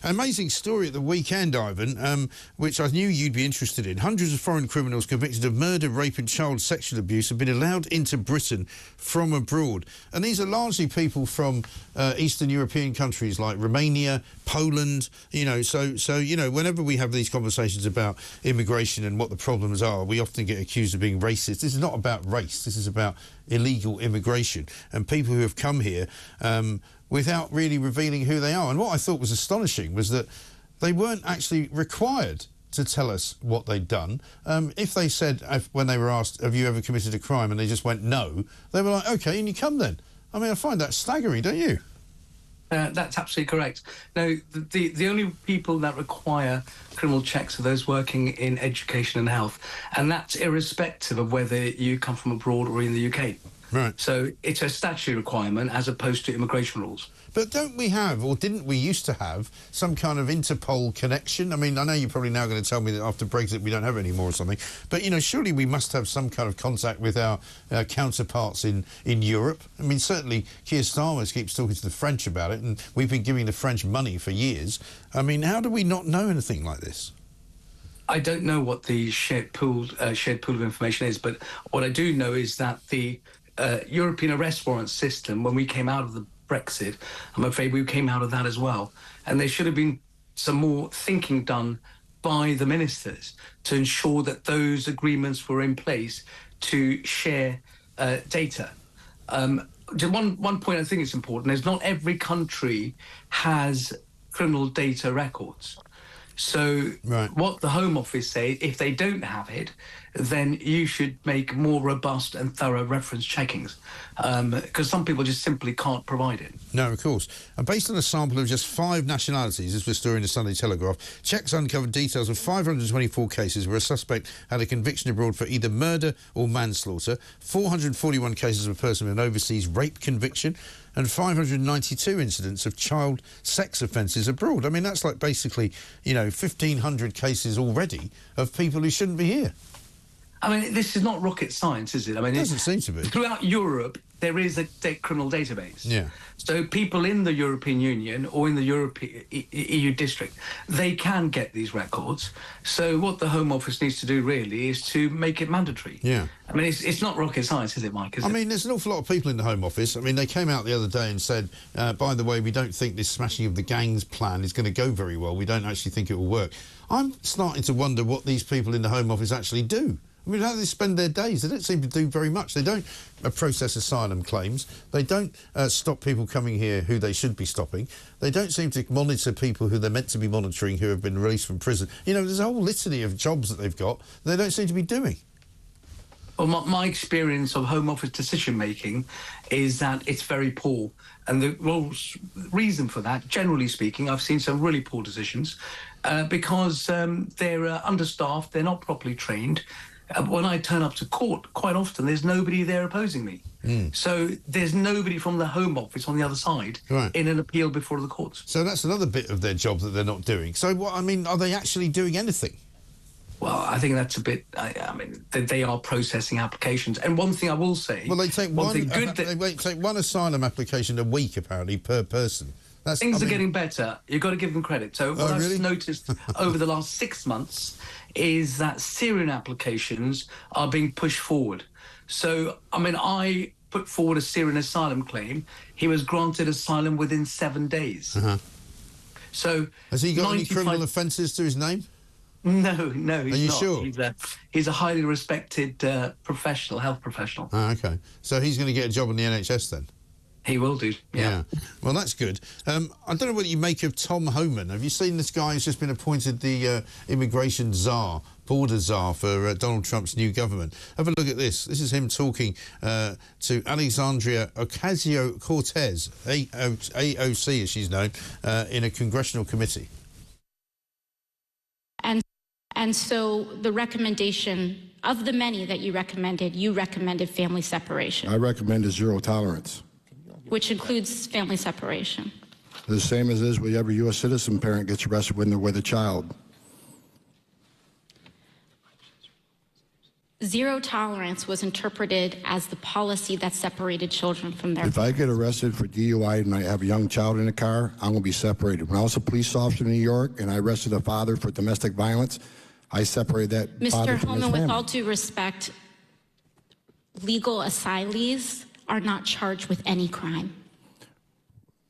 An amazing story at the weekend, Ivan, which I knew you'd be interested in. Hundreds of foreign criminals convicted of murder, rape and child sexual abuse have been allowed into Britain from abroad. And these are largely people from Eastern European countries like Romania, Poland, you know, so whenever we have these conversations about immigration and what the problems are, we often get accused of being racist. This is not about race, this is about illegal immigration and people who have come here without really revealing who they are. And what I thought was astonishing was that they weren't actually required to tell us what they'd done. If they said, when they were asked, have you ever committed a crime, and they just went no, they were like, OK, and you come then. I mean, I find that staggering, don't you? That's absolutely correct. No, the only people that require criminal checks are those working in education and health, and that's irrespective of whether you come from abroad or in the UK. Right. So it's a statutory requirement as opposed to immigration rules. But don't we have, or didn't we used to have, some kind of Interpol connection? I mean, I know you're probably now going to tell me that after Brexit we don't have any more or something, but, you know, surely we must have some kind of contact with our counterparts in Europe. I mean, certainly Keir Starmer keeps talking to the French about it, and we've been giving the French money for years. I mean, how do we not know anything like this? I don't know what the shared pool of information is, but what I do know is that the European arrest warrant system, when we came out of the Brexit, I'm afraid we came out of that as well. And there should have been some more thinking done by the ministers to ensure that those agreements were in place to share data. One point I think is important is not every country has criminal data records. So right. What the Home Office say, if they don't have it, then you should make more robust and thorough reference checkings, because some people just simply can't provide it. No, of course. And based on a sample of just 5 nationalities, as we're story in the Sunday Telegraph, checks uncovered details of 524 cases where a suspect had a conviction abroad for either murder or manslaughter, 441 cases of a person with an overseas rape conviction, and 592 incidents of child sex offences abroad. I mean, that's like basically, you know, 1,500 cases already of people who shouldn't be here. I mean, this is not rocket science, is it? I mean, it doesn't seem to be. Throughout Europe, there is a criminal database. Yeah. So people in the European Union or in the EU district, they can get these records. So what the Home Office needs to do really is to make it mandatory. Yeah. I mean, it's not rocket science, is it, Mike? I mean, there's an awful lot of people in the Home Office. I mean, they came out the other day and said, by the way, we don't think this smashing of the gangs plan is going to go very well. We don't actually think it will work. I'm starting to wonder what these people in the Home Office actually do. I mean, how do they spend their days? They don't seem to do very much. They don't process asylum claims. They don't stop people coming here who they should be stopping. They don't seem to monitor people who they're meant to be monitoring who have been released from prison. You know, there's a whole litany of jobs that they've got they don't seem to be doing. Well, my experience of Home Office decision-making is that it's very poor. And the reason for that, generally speaking, I've seen some really poor decisions because they're understaffed, they're not properly trained. When I turn up to court, quite often there's nobody there opposing me. So there's nobody from the Home Office on the other side in an appeal before the courts. So that's another bit of their job that they're not doing. So, what I mean, are they actually doing anything? Well, I think that's a bit... I mean, they are processing applications. And one thing I will say... Well, they take take one asylum application a week, apparently, per person. Things are getting better. You've got to give them credit. So what I've noticed over the last 6 months is that Syrian applications are being pushed forward. So, I mean, I put forward a Syrian asylum claim. He was granted asylum within 7 days. So... Has he got any criminal offences to his name? No, he's not. Are you sure? He's a highly respected professional, health professional. Oh, OK. So he's going to get a job in the NHS then? He will do, yeah. Well, that's good. I don't know what you make of Tom Homan. Have you seen this guy who's just been appointed the immigration czar, border czar for Donald Trump's new government? Have a look at this. This is him talking to Alexandria Ocasio-Cortez, AOC as she's known, in a congressional committee. And so the recommendation of the many that you recommended family separation. I recommended zero tolerance. Which includes family separation. The same as is with every U.S. citizen parent gets arrested when they're with a child. Zero tolerance was interpreted as the policy that separated children from their If I get arrested for DUI and I have a young child in the car, I'm going to be separated. When I was a police officer in New York and I arrested a father for domestic violence, I separated that father Mr. from his Holman, with family. all due respect, legal asylees are not charged with any crime.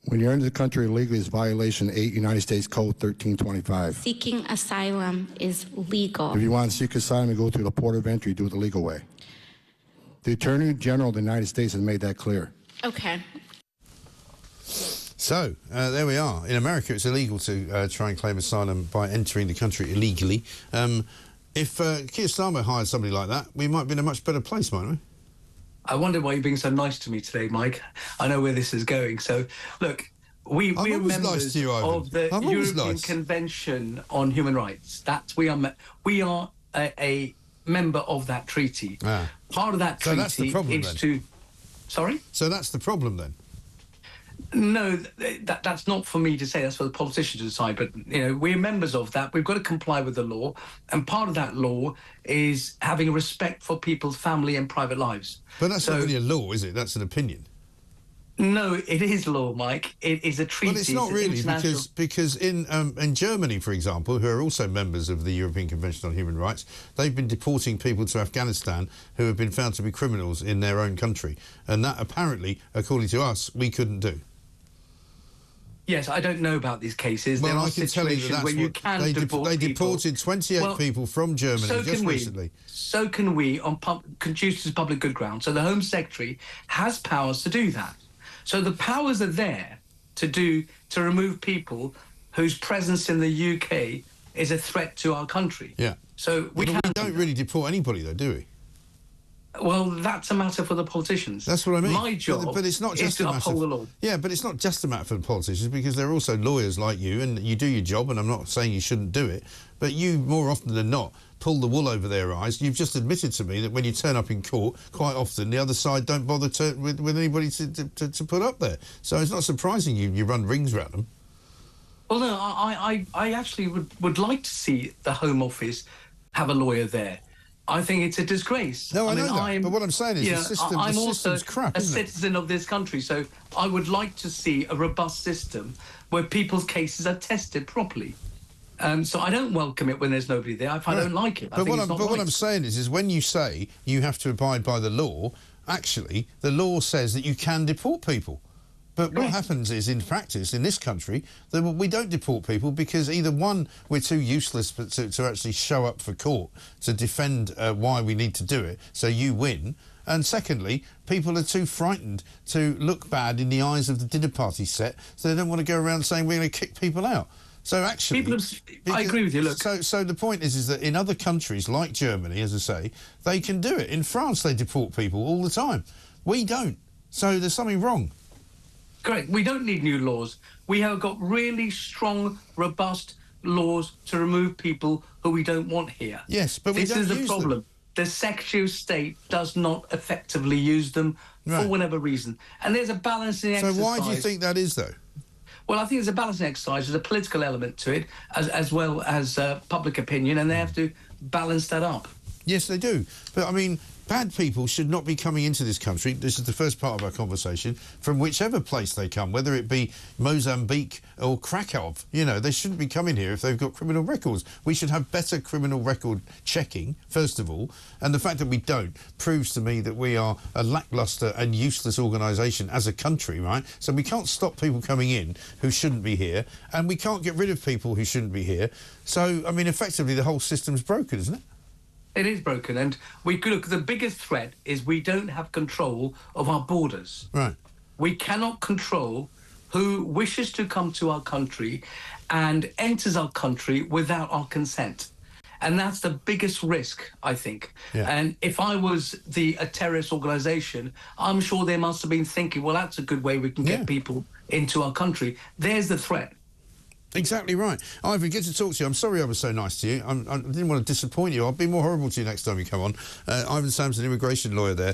When you're into the country illegally, it's violation 8 United States Code 1325. Seeking asylum is legal. If you want to seek asylum, you go through the port of entry, do it the legal way. The Attorney General of the United States has made that clear. Okay. So, there we are. In America, it's illegal to try and claim asylum by entering the country illegally. If Keir Starmer hired somebody like that, we might be in a much better place, mightn't we? I wonder why you're being so nice to me today, Mike. I know where this is going. So, look, we are nice members to you, Ivan. of the I'm always European nice. Convention on Human Rights. We are a member of that treaty. Ah. Part of that So treaty that's the problem, is then. to... Sorry? So that's the problem, then? No, that's not for me to say. That's for the politicians to decide. But, you know, we're members of that. We've got to comply with the law. And part of that law is having respect for people's family and private lives. But that's not really a law, is it? That's an opinion. No, it is law, Mike. It is a treaty. Well, it's not really, because in Germany, for example, who are also members of the European Convention on Human Rights, they've been deporting people to Afghanistan who have been found to be criminals in their own country. And that, apparently, according to us, we couldn't do. Yes, I don't know about these cases. Well, there are I can tell you situations that where that's you what can they deport deported 28 people from Germany just recently. So can we on conducive to public good ground. So the Home Secretary has powers to do that. So the powers are there to remove people whose presence in the UK is a threat to our country. Yeah. So we don't really deport anybody, though, do we? Well, that's a matter for the politicians. That's what I mean. My job but it's not just is to uphold the law. Yeah, but it's not just a matter for the politicians, because they're also lawyers like you, and you do your job, and I'm not saying you shouldn't do it, but you, more often than not, pull the wool over their eyes. You've just admitted to me that when you turn up in court, quite often the other side don't bother with anybody to put up there. So it's not surprising you run rings around them. Well, no, I actually would like to see the Home Office have a lawyer there. I think it's a disgrace. No, I know that. But what I'm saying is the system's crap, I'm also a isn't it? citizen of this country, so I would like to see a robust system where people's cases are tested properly. So I don't welcome it when there's nobody there. I don't like it. But what I'm saying is when you say you have to abide by the law, actually, the law says that you can deport people. But what happens is, in practice, in this country, that we don't deport people because either, one, we're too useless to actually show up for court to defend why we need to do it, so you win, and secondly, people are too frightened to look bad in the eyes of the dinner party set, so they don't want to go around saying we're going to kick people out. So actually... I agree with you, look. So the point is that in other countries, like Germany, as I say, they can do it. In France, they deport people all the time. We don't. So there's something wrong. Correct. We don't need new laws. We have got really strong, robust laws to remove people who we don't want here. Yes, but we don't use them. This is the problem. The Secretary of State does not effectively use them for whatever reason. And there's a balancing exercise. So why do you think that is, though? Well, I think there's a balancing exercise. There's a political element to it, as well as public opinion, and they have to balance that up. Yes, they do. But, I mean, bad people should not be coming into this country, this is the first part of our conversation, from whichever place they come, whether it be Mozambique or Krakow. You know, they shouldn't be coming here if they've got criminal records. We should have better criminal record checking, first of all, and the fact that we don't proves to me that we are a lacklustre and useless organisation as a country, right? So we can't stop people coming in who shouldn't be here, and we can't get rid of people who shouldn't be here. So, I mean, effectively, the whole system's broken, isn't it? It is broken, and we could look. The biggest threat is we don't have control of our borders. Right. We cannot control who wishes to come to our country and enters our country without our consent. And that's the biggest risk, I think. Yeah. And if I was a terrorist organisation, I'm sure they must have been thinking, well, that's a good way we can get people into our country. There's the threat. Exactly right. Ivon, good to talk to you. I'm sorry I was so nice to you. I didn't want to disappoint you. I'll be more horrible to you next time you come on. Ivon Sampson, immigration lawyer there.